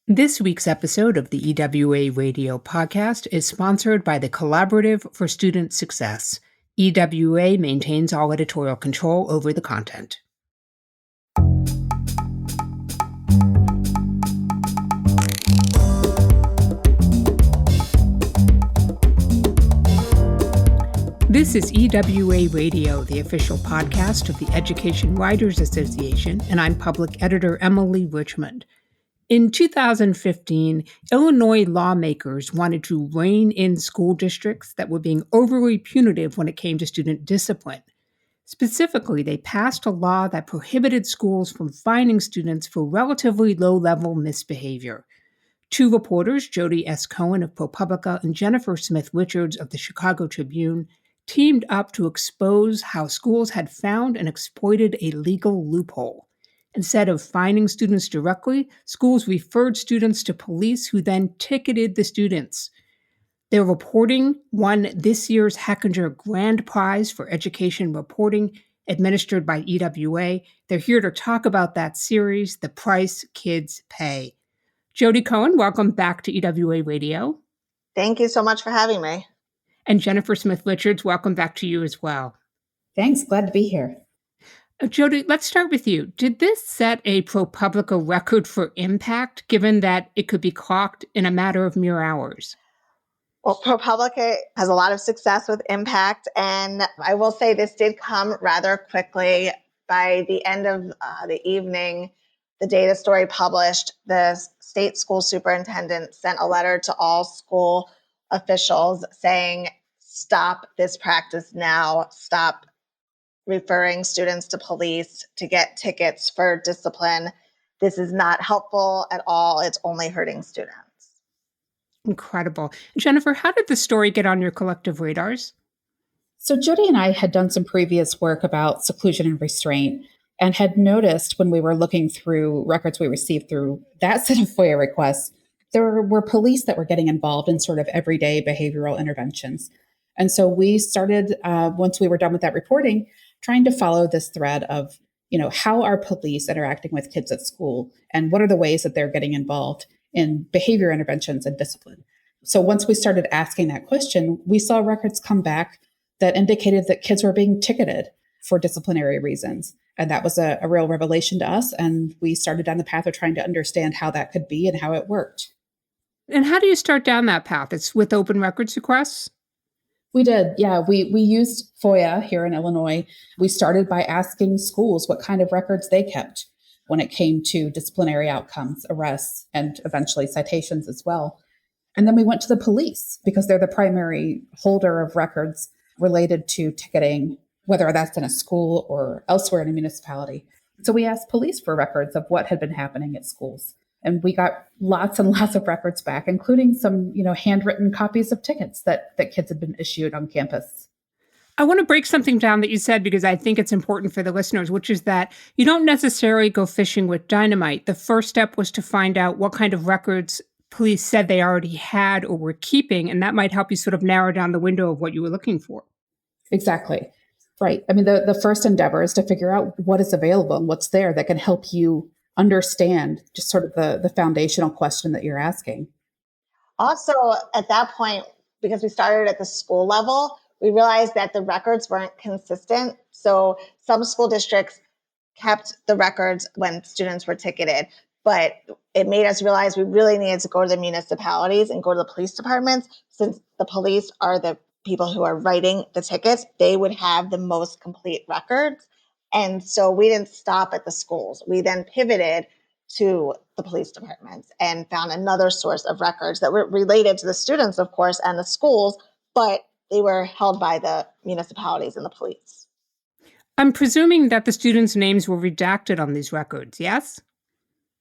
This week's episode of the EWA Radio podcast is sponsored by the Collaborative for Student Success. EWA maintains all editorial control over the content. This is EWA Radio, the official podcast of the Education Writers Association, and I'm public editor Emily Richmond. In 2015, Illinois lawmakers wanted to rein in school districts that were being overly punitive when it came to student discipline. Specifically, they passed a law that prohibited schools from fining students for relatively low-level misbehavior. Two reporters, Jodi S. Cohen of ProPublica and Jennifer Smith Richards of the Chicago Tribune, teamed up to expose how schools had found and exploited a legal loophole. Instead of fining students directly, schools referred students to police who then ticketed the students. Their reporting won this year's Hechinger Grand Prize for Education Reporting, administered by EWA. They're here to talk about that series, The Price Kids Pay. Jodi Cohen, welcome back to EWA Radio. Thank you so much for having me. And Jennifer Smith Richards, welcome back to you as well. Thanks, glad to be here. Jodi, let's start with you. Did this set a ProPublica record for impact, given that it could be clocked in a matter of mere hours? Well, ProPublica has a lot of success with impact, and I will say this did come rather quickly. By the end of the evening, the day the story published, the state school superintendent sent a letter to all school officials saying, stop this practice now, stop referring students to police to get tickets for discipline. This is not helpful at all. It's only hurting students. Incredible. Jennifer, how did the story get on your collective radars? So Jodi and I had done some previous work about seclusion and restraint and had noticed when we were looking through records we received through that set of FOIA requests, there were police that were getting involved in sort of everyday behavioral interventions. And so we started, once we were done with that reporting, trying to follow this thread of, how are police interacting with kids at school and what are the ways that they're getting involved in behavior interventions and discipline. So once we started asking that question, we saw records come back that indicated that kids were being ticketed for disciplinary reasons. And that was a real revelation to us. And we started down the path of trying to understand how that could be and how it worked. And how do you start down that path? It's with open records requests? We did. Yeah, we used FOIA here in Illinois. We started by asking schools what kind of records they kept when it came to disciplinary outcomes, arrests, and eventually citations as well. And then we went to the police because they're the primary holder of records related to ticketing, whether that's in a school or elsewhere in a municipality. So we asked police for records of what had been happening at schools. And we got lots and lots of records back, including some, handwritten copies of tickets that kids had been issued on campus. I want to break something down that you said because I think it's important for the listeners, which is that you don't necessarily go fishing with dynamite. The first step was to find out what kind of records police said they already had or were keeping, and that might help you sort of narrow down the window of what you were looking for. Exactly. Right. I mean, the first endeavor is to figure out what is available and what's there that can help you understand just sort of the foundational question that you're asking. Also, at that point, because we started at the school level, we realized that the records weren't consistent. So some school districts kept the records when students were ticketed, but it made us realize we really needed to go to the municipalities and go to the police departments. Since the police are the people who are writing the tickets, they would have the most complete records. And so we didn't stop at the schools. We then pivoted to the police departments and found another source of records that were related to the students, of course, and the schools, but they were held by the municipalities and the police. I'm presuming that the students' names were redacted on these records, yes?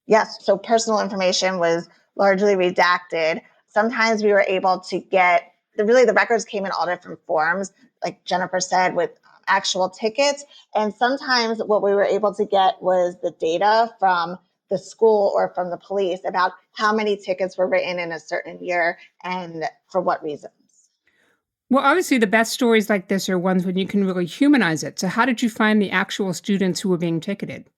Yes. So personal information was largely redacted. Sometimes we were able to get, the records came in all different forms, like Jennifer said, with actual tickets. And sometimes what we were able to get was the data from the school or from the police about how many tickets were written in a certain year and for what reasons. Well, obviously the best stories like this are ones when you can really humanize it. So how did you find the actual students who were being ticketed?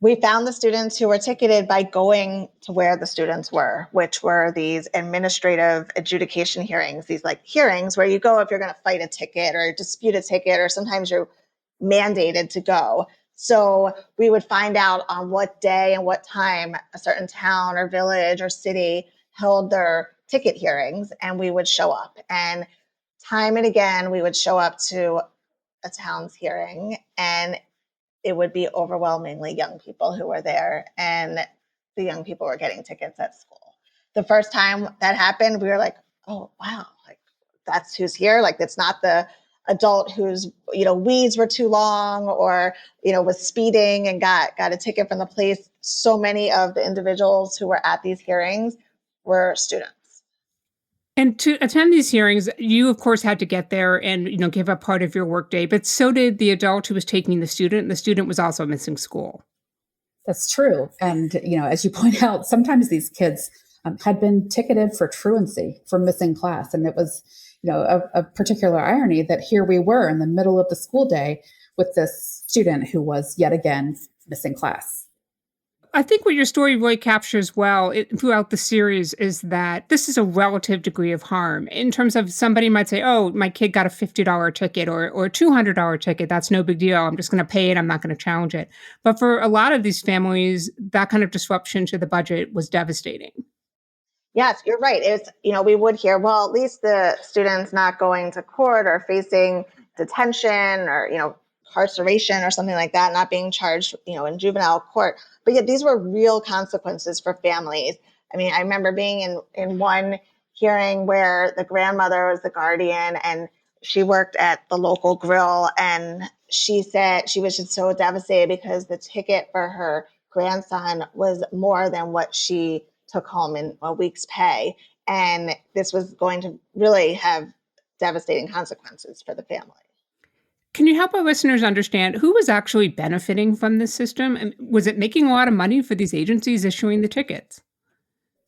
We found the students who were ticketed by going to where the students were, which were these administrative adjudication hearings, these like hearings where you go if you're going to fight a ticket or dispute a ticket, or sometimes you're mandated to go. So we would find out on what day and what time a certain town or village or city held their ticket hearings, and we would show up. And time and again, we would show up to a town's hearing, and it would be overwhelmingly young people who were there, and the young people were getting tickets at school. The first time that happened, we were like, oh, wow, like that's who's here. Like, it's not the adult whose, weeds were too long or, was speeding and got a ticket from the police. So many of the individuals who were at these hearings were students. And to attend these hearings, you, of course, had to get there and, give up part of your workday, but so did the adult who was taking the student. The student was also missing school. That's true. And, as you point out, sometimes these kids had been ticketed for truancy, for missing class. And it was, a particular irony that here we were in the middle of the school day with this student who was yet again missing class. I think what your story really captures well throughout the series is that this is a relative degree of harm. In terms of somebody might say, oh, my kid got a $50 ticket or a $200 ticket. That's no big deal. I'm just going to pay it. I'm not going to challenge it. But for a lot of these families, that kind of disruption to the budget was devastating. Yes, you're right. It's, we would hear, well, at least the student's not going to court or facing detention or, incarceration or something like that, not being charged, in juvenile court. But yet these were real consequences for families. I mean, I remember being in one hearing where the grandmother was the guardian and she worked at the local grill, and she said she was just so devastated because the ticket for her grandson was more than what she took home in a week's pay. And this was going to really have devastating consequences for the family. Can you help our listeners understand who was actually benefiting from this system? And was it making a lot of money for these agencies issuing the tickets?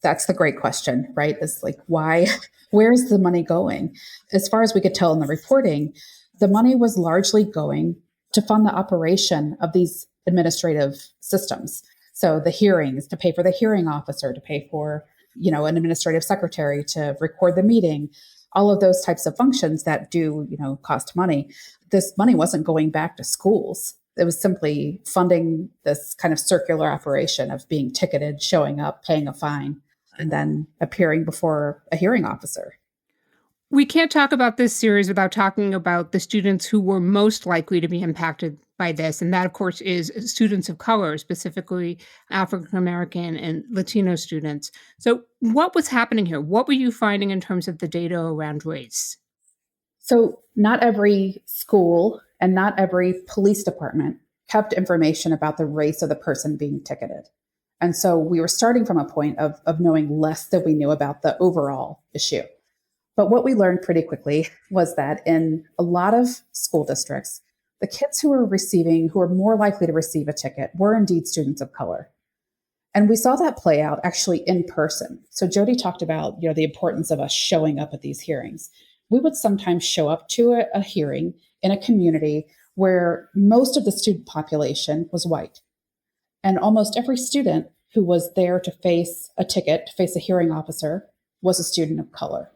That's the great question, right? It's like, why, where's the money going? As far as we could tell in the reporting, the money was largely going to fund the operation of these administrative systems. So the hearings, to pay for the hearing officer, to pay for, an administrative secretary to record the meeting, all of those types of functions that do, cost money. This money wasn't going back to schools. It was simply funding this kind of circular operation of being ticketed, showing up, paying a fine, and then appearing before a hearing officer. We can't talk about this series without talking about the students who were most likely to be impacted by this. And that, of course, is students of color, specifically African American and Latino students. So what was happening here? What were you finding in terms of the data around race? So not every school and not every police department kept information about the race of the person being ticketed. And so we were starting from a point of knowing less than we knew about the overall issue. But what we learned pretty quickly was that in a lot of school districts, the kids who were more likely to receive a ticket were indeed students of color. And we saw that play out actually in person. So Jodi talked about, the importance of us showing up at these hearings. We would sometimes show up to a hearing in a community where most of the student population was white. And almost every student who was there to face a ticket, to face a hearing officer, was a student of color.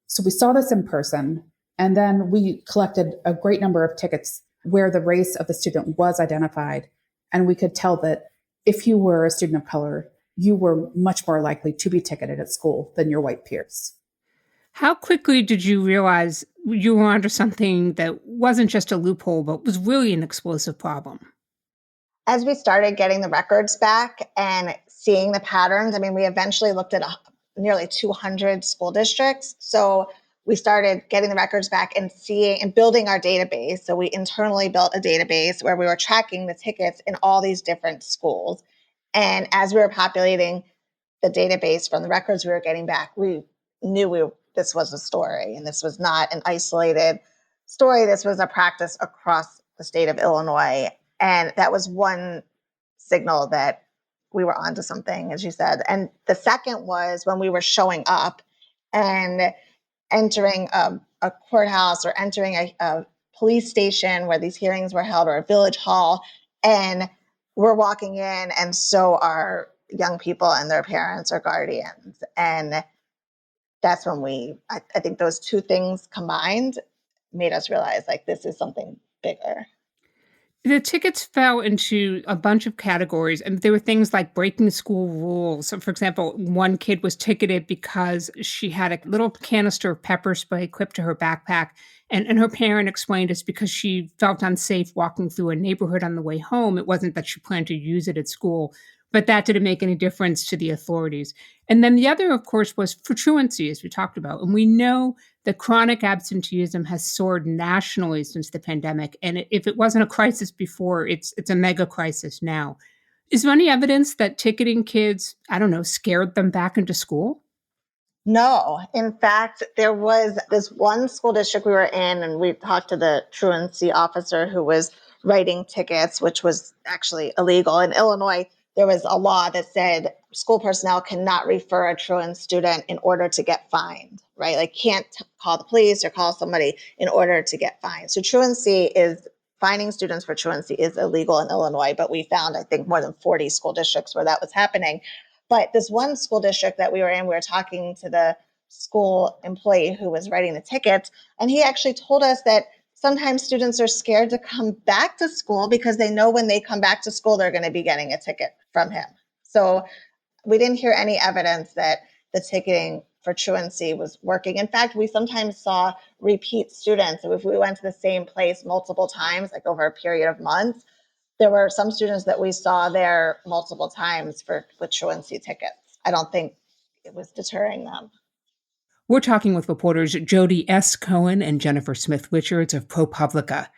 So we saw this in person, and then we collected a great number of tickets where the race of the student was identified. And we could tell that if you were a student of color, you were much more likely to be ticketed at school than your white peers. How quickly did you realize you were onto something that wasn't just a loophole, but was really an explosive problem? As we started getting the records back and seeing the patterns, we eventually looked at nearly 200 school districts. So we started getting the records back and seeing and building our database. So we internally built a database where we were tracking the tickets in all these different schools. And as we were populating the database from the records we were getting back, we knew this was a story, and this was not an isolated story. This was a practice across the state of Illinois. And that was one signal that we were onto something, as you said. And the second was when we were showing up and entering a courthouse or entering a police station where these hearings were held, or a village hall, and we're walking in, and so are young people and their parents or guardians. And that's when I think those two things combined made us realize like this is something bigger. The tickets fell into a bunch of categories, and there were things like breaking school rules. So, for example, one kid was ticketed because she had a little canister of pepper spray clipped to her backpack, and her parent explained it's because she felt unsafe walking through a neighborhood on the way home. It wasn't that she planned to use it at school, but that didn't make any difference to the authorities. And then the other, of course, was for truancy, as we talked about. And we know the chronic absenteeism has soared nationally since the pandemic, and if it wasn't a crisis before, it's a mega crisis now. Is there any evidence that ticketing kids, I don't know, scared them back into school? No, in fact, there was this one school district we were in, and we talked to the truancy officer who was writing tickets, which was actually illegal. In Illinois, there was a law that said school personnel cannot refer a truant student in order to get fined, right? Like can't call the police or call somebody in order to get fined. So finding students for truancy is illegal in Illinois, but we found, I think, more than 40 school districts where that was happening. But this one school district that we were in, we were talking to the school employee who was writing the tickets, and he actually told us that sometimes students are scared to come back to school because they know when they come back to school, they're going to be getting a ticket from him. So we didn't hear any evidence that the ticketing for truancy was working. In fact, we sometimes saw repeat students. So if we went to the same place multiple times, like over a period of months, there were some students that we saw there multiple times with truancy tickets. I don't think it was deterring them. We're talking with reporters Jodi S. Cohen and Jennifer Smith-Richards of ProPublica.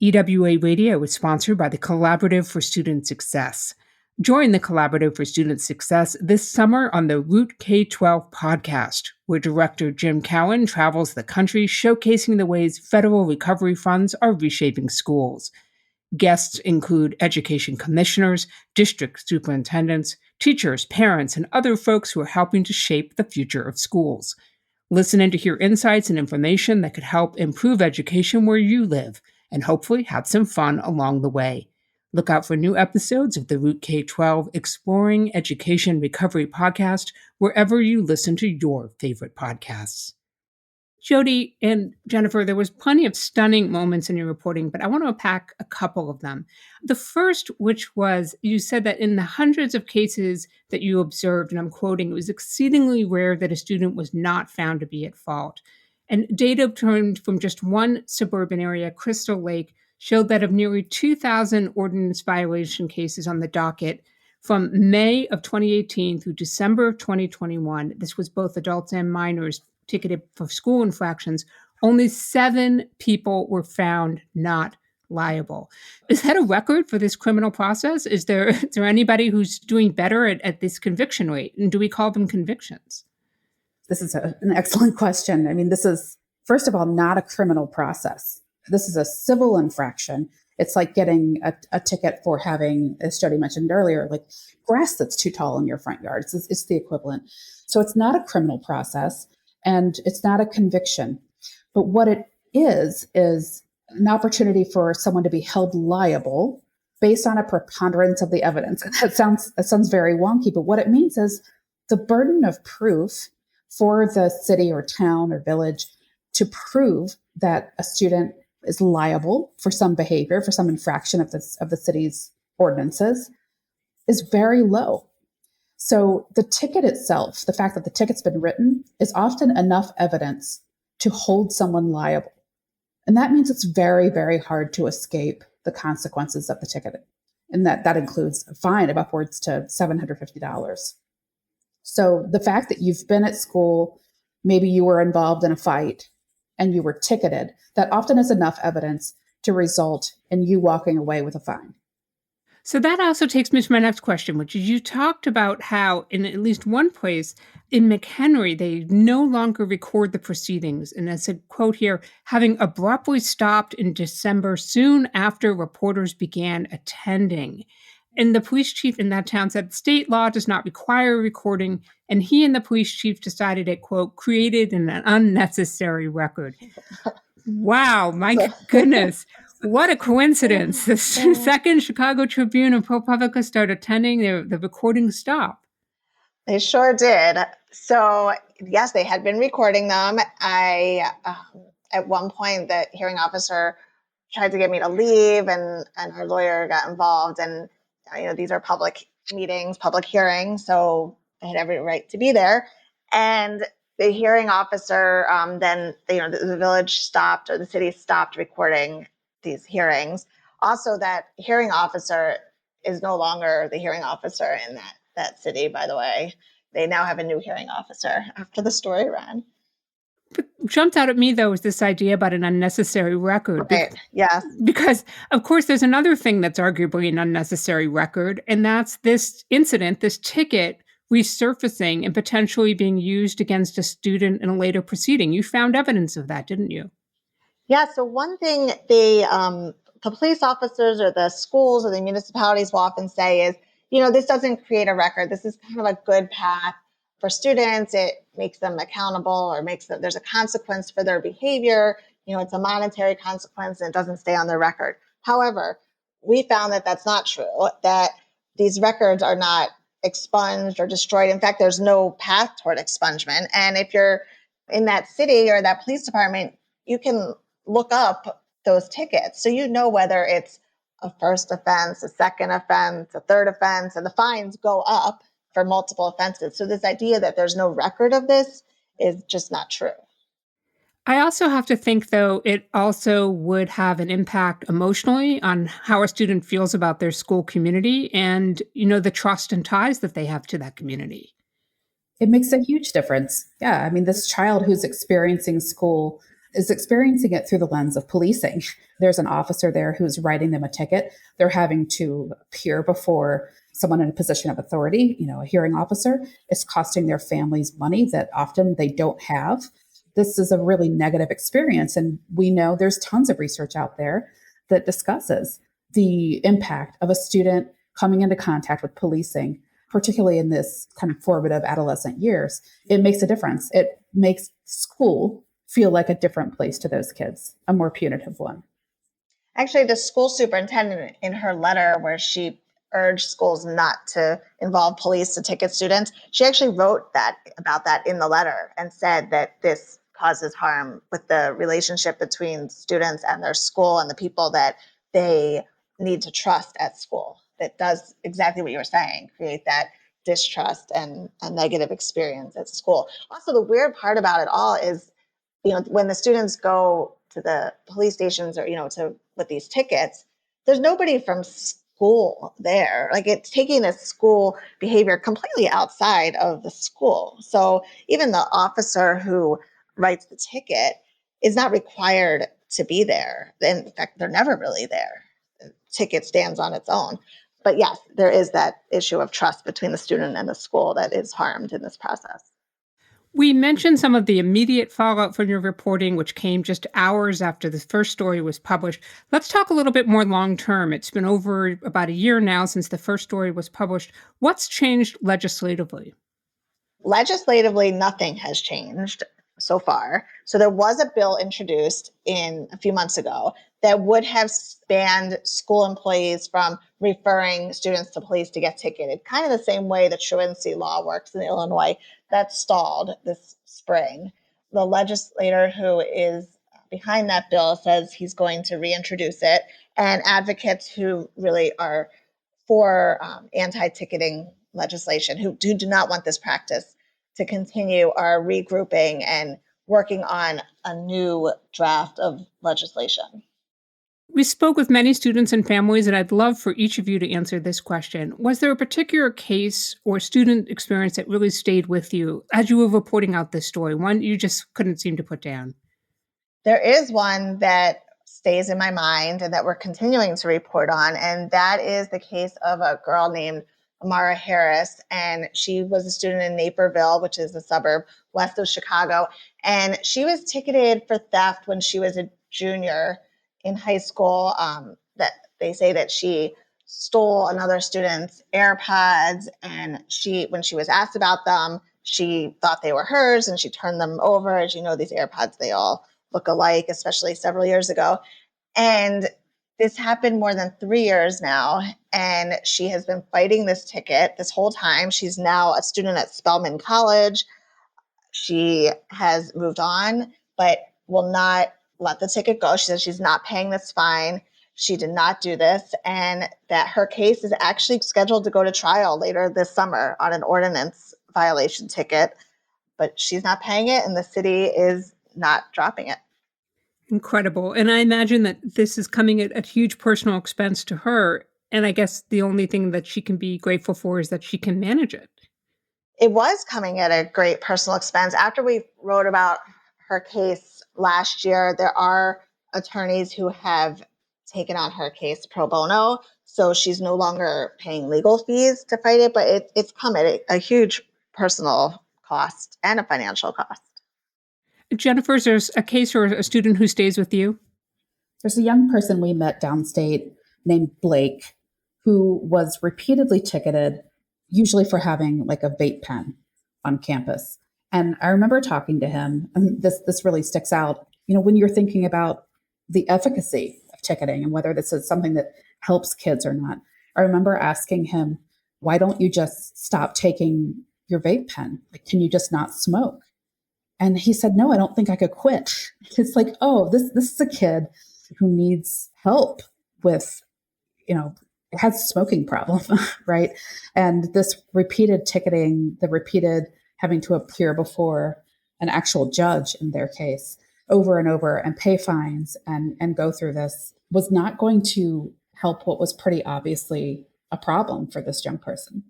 EWA Radio is sponsored by the Collaborative for Student Success. Join the Collaborative for Student Success this summer on the Route K-12 podcast, where director Jim Cowan travels the country showcasing the ways federal recovery funds are reshaping schools. Guests include education commissioners, district superintendents, teachers, parents, and other folks who are helping to shape the future of schools. Listen in to hear insights and information that could help improve education where you live, and hopefully have some fun along the way. Look out for new episodes of the Route K-12 Exploring Education Recovery podcast wherever you listen to your favorite podcasts. Jodi and Jennifer, there was plenty of stunning moments in your reporting, but I want to unpack a couple of them. The first, which was, you said that in the hundreds of cases that you observed, and I'm quoting, it was exceedingly rare that a student was not found to be at fault. And data obtained from just one suburban area, Crystal Lake, showed that of nearly 2,000 ordinance violation cases on the docket from May of 2018 through December of 2021, this was both adults and minors ticketed for school infractions, only 7 people were found not liable. Is that a record for this criminal process? Is there anybody who's doing better at this conviction rate? And do we call them convictions? This is an excellent question. I mean, this is, first of all, not a criminal process. This is a civil infraction. It's like getting a ticket for having, as Jodi mentioned earlier, like grass that's too tall in your front yard. It's the equivalent. So it's not a criminal process. And it's not a conviction. But what it is an opportunity for someone to be held liable based on a preponderance of the evidence. And that sounds very wonky, but what it means is the burden of proof for the city or town or village to prove that a student is liable for some behavior, for some infraction of the city's ordinances, is very low. So the ticket itself, the fact that the ticket's been written, is often enough evidence to hold someone liable. And that means it's very, very hard to escape the consequences of the ticket. And that includes a fine of upwards to $750. So the fact that you've been at school, maybe you were involved in a fight and you were ticketed, that often is enough evidence to result in you walking away with a fine. So that also takes me to my next question, which is you talked about how in at least one place in McHenry, they no longer record the proceedings. And as a quote here, having abruptly stopped in December soon after reporters began attending. And the police chief in that town said state law does not require recording. And he and the police chief decided it, quote, created an unnecessary record. Wow, my goodness. What a coincidence. The second Chicago Tribune and ProPublica start attending, the recordings stop. They sure did. So, yes, they had been recording them. At one point, the hearing officer tried to get me to leave, and our lawyer got involved. And, these are public meetings, public hearings, so I had every right to be there. And the hearing officer, then, the village stopped, or the city stopped recording these hearings. Also, that hearing officer is no longer the hearing officer in that city, by the way. They now have a new hearing officer after the story ran. What jumped out at me, though, is this idea about an unnecessary record. Right. Yes. Because, of course, there's another thing that's arguably an unnecessary record, and that's this incident, this ticket resurfacing and potentially being used against a student in a later proceeding. You found evidence of that, didn't you? Yeah. So one thing the police officers or the schools or the municipalities will often say is, this doesn't create a record. This is kind of a good path for students. It makes them accountable, or there's a consequence for their behavior. It's a monetary consequence, and it doesn't stay on their record. However, we found that that's not true, that these records are not expunged or destroyed. In fact, there's no path toward expungement. And if you're in that city or that police department, you can look up those tickets. So whether it's a first offense, a second offense, a third offense, and the fines go up for multiple offenses. So this idea that there's no record of this is just not true. I also have to think, though, it also would have an impact emotionally on how a student feels about their school community and, the trust and ties that they have to that community. It makes a huge difference. Yeah. I mean, this child who's experiencing school is experiencing it through the lens of policing. There's an officer there who's writing them a ticket. They're having to appear before someone in a position of authority, a hearing officer. It's costing their families money that often they don't have. This is a really negative experience. And we know there's tons of research out there that discusses the impact of a student coming into contact with policing, particularly in this kind of formative adolescent years. It makes a difference. It makes school feel like a different place to those kids, a more punitive one. Actually, the school superintendent, in her letter where she urged schools not to involve police to ticket students, she actually wrote about that in the letter and said that this causes harm with the relationship between students and their school and the people that they need to trust at school. That does exactly what you were saying, create that distrust and a negative experience at school. Also, the weird part about it all is, when the students go to the police stations or, with these tickets, there's nobody from school there. Like, it's taking a school behavior completely outside of the school. So even the officer who writes the ticket is not required to be there. In fact, they're never really there. The ticket stands on its own. But yes, there is that issue of trust between the student and the school that is harmed in this process. We mentioned some of the immediate fallout from your reporting, which came just hours after the first story was published. Let's talk a little bit more long-term. It's been over about a year now since the first story was published. What's changed legislatively? Legislatively, nothing has changed so far. So there was a bill introduced in a few months ago that would have banned school employees from referring students to police to get ticketed, kind of the same way the truancy law works in Illinois. That stalled this spring. The legislator who is behind that bill says he's going to reintroduce it, and advocates who really are for anti-ticketing legislation, who do not want this practice to continue, are regrouping and working on a new draft of legislation. We spoke with many students and families, and I'd love for each of you to answer this question. Was there a particular case or student experience that really stayed with you as you were reporting out this story, one you just couldn't seem to put down? There is one that stays in my mind and that we're continuing to report on, and that is the case of a girl named Amara Harris, and she was a student in Naperville, which is a suburb west of Chicago, and she was ticketed for theft when she was a junior in high school. That they say that she stole another student's AirPods, and when she was asked about them, she thought they were hers, and she turned them over. As you know, these AirPods, they all look alike, especially several years ago. And This happened more than 3 years now, and she has been fighting this ticket this whole time. She's now a student at Spelman College. She has moved on, but will not let the ticket go. She says she's not paying this fine. She did not do this, and that her case is actually scheduled to go to trial later this summer on an ordinance violation ticket, but she's not paying it, and the city is not dropping it. Incredible. And I imagine that this is coming at a huge personal expense to her. And I guess the only thing that she can be grateful for is that she can manage it. It was coming at a great personal expense. After we wrote about her case last year, there are attorneys who have taken on her case pro bono. So she's no longer paying legal fees to fight it, but it's come at a huge personal cost and a financial cost. Jennifer, is there a case or a student who stays with you? There's a young person we met downstate named Blake who was repeatedly ticketed, usually for having like a vape pen on campus. And I remember talking to him, and this really sticks out. You know, when you're thinking about the efficacy of ticketing and whether this is something that helps kids or not, I remember asking him, why don't you just stop taking your vape pen? Like, can you just not smoke? And he said, no, I don't think I could quit. It's like, oh, this is a kid who needs help with, has a smoking problem, right? And this repeated ticketing, the repeated having to appear before an actual judge in their case over and over and pay fines and go through this was not going to help what was pretty obviously a problem for this young person.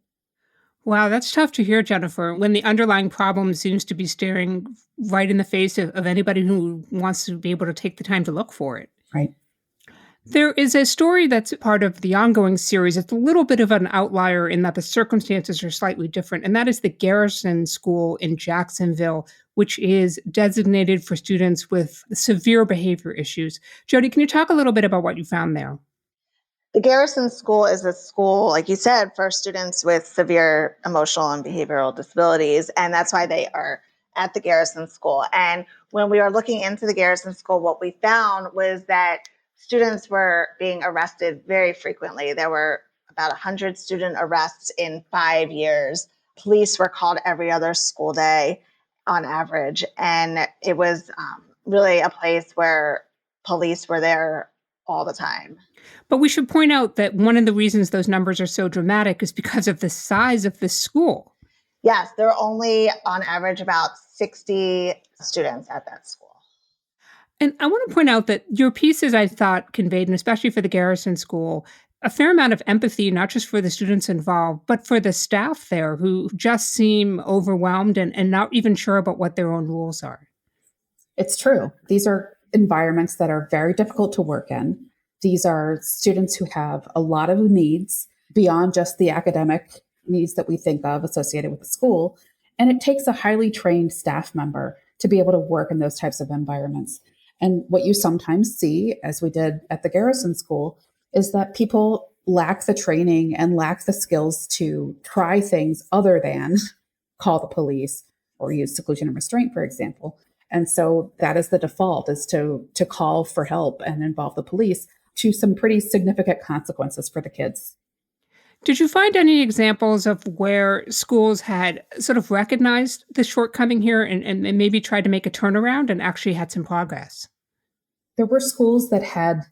Wow, that's tough to hear, Jennifer, when the underlying problem seems to be staring right in the face of anybody who wants to be able to take the time to look for it. Right. There is a story that's part of the ongoing series. It's a little bit of an outlier in that the circumstances are slightly different, and that is the Garrison School in Jacksonville, which is designated for students with severe behavior issues. Jodi, can you talk a little bit about what you found there? The Garrison School is a school, like you said, for students with severe emotional and behavioral disabilities. And that's why they are at the Garrison School. And when we were looking into the Garrison School, what we found was that students were being arrested very frequently. There were about 100 student arrests in 5 years. Police were called every other school day on average. And it was really a place where police were there all the time. But we should point out that one of the reasons those numbers are so dramatic is because of the size of the school. Yes, there are only on average about 60 students at that school. And I want to point out that your pieces, I thought, conveyed, and especially for the Garrison School, a fair amount of empathy, not just for the students involved, but for the staff there who just seem overwhelmed and not even sure about what their own rules are. It's true. These are environments that are very difficult to work in. These are students who have a lot of needs beyond just the academic needs that we think of associated with the school. And it takes a highly trained staff member to be able to work in those types of environments. And what you sometimes see, as we did at the Garrison School, is that people lack the training and lack the skills to try things other than call the police or use seclusion and restraint, for example. And so that is the default, is to call for help and involve the police, to some pretty significant consequences for the kids. Did you find any examples of where schools had sort of recognized the shortcoming here and maybe tried to make a turnaround and actually had some progress? There were schools that had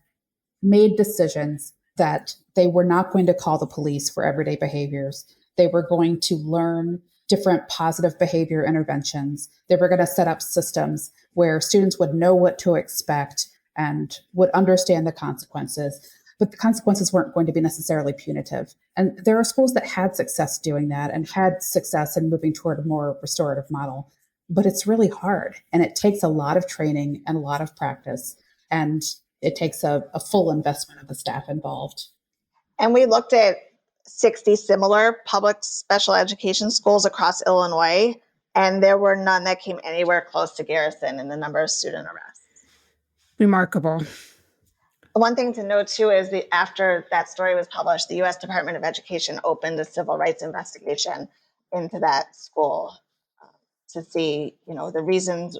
made decisions that they were not going to call the police for everyday behaviors. They were going to learn different positive behavior interventions. They were going to set up systems where students would know what to expect and would understand the consequences, but the consequences weren't going to be necessarily punitive. And there are schools that had success doing that and had success in moving toward a more restorative model, but it's really hard. And it takes a lot of training and a lot of practice. And it takes a full investment of the staff involved. And we looked at 60 similar public special education schools across Illinois, and there were none that came anywhere close to Garrison in the number of student arrests. Remarkable. One thing to note, too, is that after that story was published, the U.S. Department of Education opened a civil rights investigation into that school to see, the reasons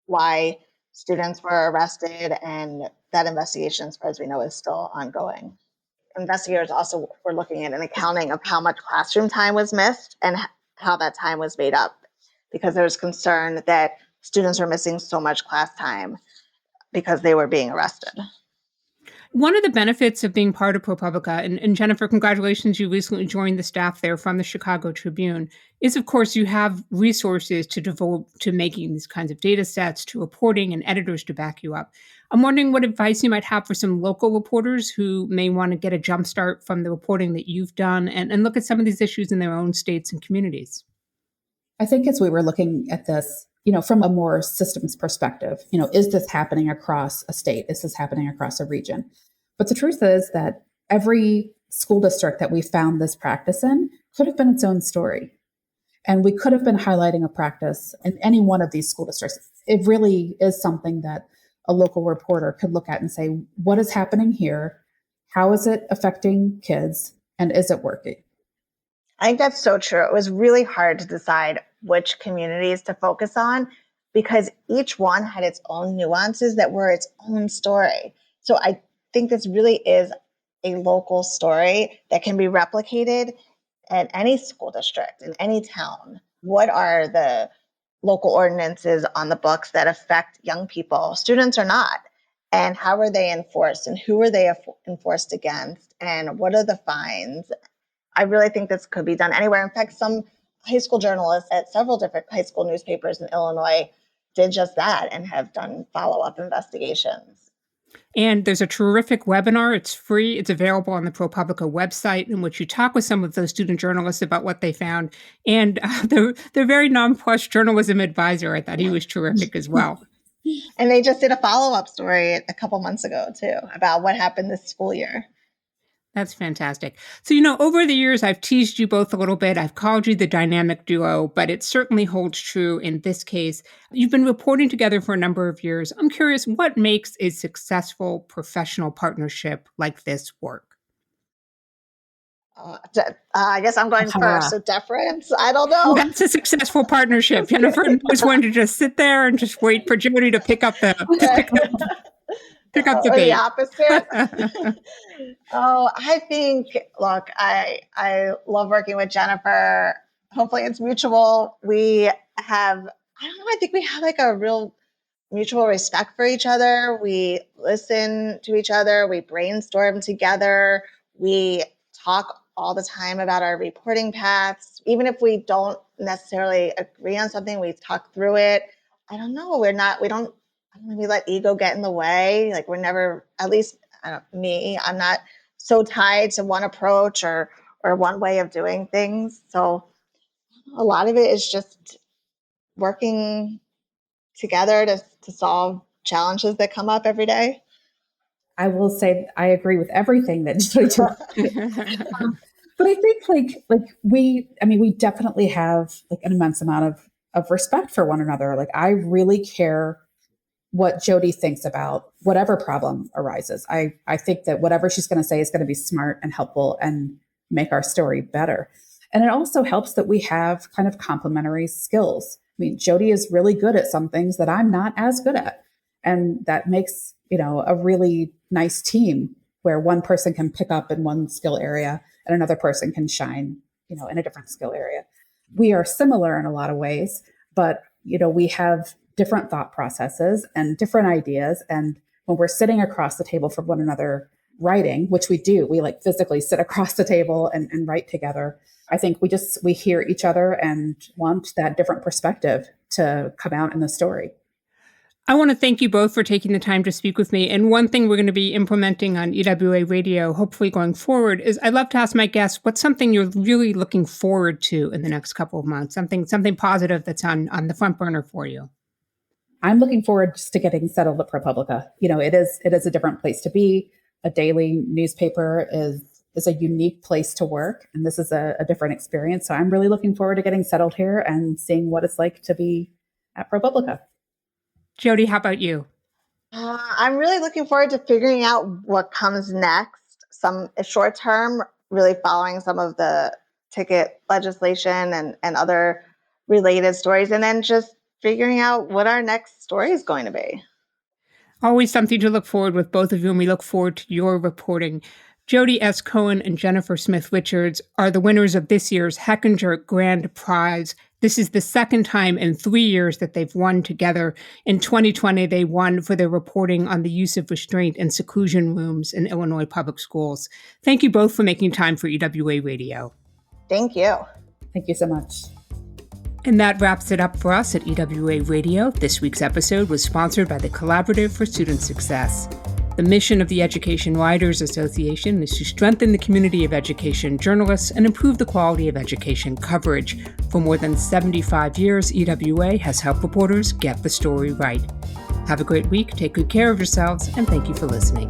why students were arrested and that investigation, as far as we know, is still ongoing. Investigators also were looking at an accounting of how much classroom time was missed and how that time was made up, because there was concern that students were missing so much class time because they were being arrested. One of the benefits of being part of ProPublica, and Jennifer, congratulations, you recently joined the staff there from the Chicago Tribune, is of course you have resources to devote to making these kinds of data sets, to reporting, and editors to back you up. I'm wondering what advice you might have for some local reporters who may want to get a jump start from the reporting that you've done and look at some of these issues in their own states and communities. I think as we were looking at this, from a more systems perspective, is this happening across a state? Is this happening across a region? But the truth is that every school district that we found this practice in could have been its own story. And we could have been highlighting a practice in any one of these school districts. It really is something that a local reporter could look at and say, what is happening here? How is it affecting kids? And is it working? I think that's so true. It was really hard to decide which communities to focus on because each one had its own nuances that were its own story. So I think this really is a local story that can be replicated at any school district, in any town. What are the local ordinances on the books that affect young people, students or not? And how are they enforced? And who are they enforced against? And what are the fines? I really think this could be done anywhere. In fact, some high school journalists at several different high school newspapers in Illinois did just that and have done follow-up investigations. And there's a terrific webinar. It's free. It's available on the ProPublica website, in which you talk with some of those student journalists about what they found. And the very nonplussed journalism advisor, I thought he was terrific as well. And they just did a follow-up story a couple months ago, too, about what happened this school year. That's fantastic. So, over the years, I've teased you both a little bit. I've called you the dynamic duo, but it certainly holds true in this case. You've been reporting together for a number of years. I'm curious, what makes a successful professional partnership like this work? I guess I'm going first. So deference, I don't know. That's a successful partnership. Jennifer was one to just sit there and just wait for Jodi to pick up the the opposite. I think, look, I love working with Jennifer. Hopefully it's mutual. We have, I think we have like a real mutual respect for each other. We listen to each other. We brainstorm together. We talk all the time about our reporting paths. Even if we don't necessarily agree on something, we talk through it. I don't know. We let ego get in the way. Like we're never, at least I'm not so tied to one approach or one way of doing things. So a lot of it is just working together to solve challenges that come up every day. I will say I agree with everything that Jodi said. But I think we definitely have like an immense amount of respect for one another. Like I really care what Jodi thinks about whatever problem arises. I think that whatever she's going to say is going to be smart and helpful and make our story better. And it also helps that we have kind of complementary skills. I mean, Jodi is really good at some things that I'm not as good at. And that makes, a really nice team where one person can pick up in one skill area and another person can shine, in a different skill area. We are similar in a lot of ways, but, we have different thought processes and different ideas. And when we're sitting across the table from one another writing, which we do, we like physically sit across the table and write together. I think we hear each other and want that different perspective to come out in the story. I want to thank you both for taking the time to speak with me. And one thing we're going to be implementing on EWA Radio, hopefully going forward, is I'd love to ask my guests, what's something you're really looking forward to in the next couple of months? Something positive that's on the front burner for you. I'm looking forward just to getting settled at ProPublica. It is a different place to be. A daily newspaper is a unique place to work. And this is a different experience. So I'm really looking forward to getting settled here and seeing what it's like to be at ProPublica. Jodi, how about you? I'm really looking forward to figuring out what comes next. Some short term, really following some of the ticket legislation and other related stories, and then just figuring out what our next story is going to be. Always something to look forward with both of you, and we look forward to your reporting. Jodi S. Cohen and Jennifer Smith-Richards are the winners of this year's Hechinger Grand Prize. This is the second time in 3 years that they've won together. In 2020, they won for their reporting on the use of restraint in seclusion rooms in Illinois public schools. Thank you both for making time for EWA Radio. Thank you. Thank you so much. And that wraps it up for us at EWA Radio. This week's episode was sponsored by the Collaborative for Student Success. The mission of the Education Writers Association is to strengthen the community of education journalists and improve the quality of education coverage. For more than 75 years, EWA has helped reporters get the story right. Have a great week, take good care of yourselves, and thank you for listening.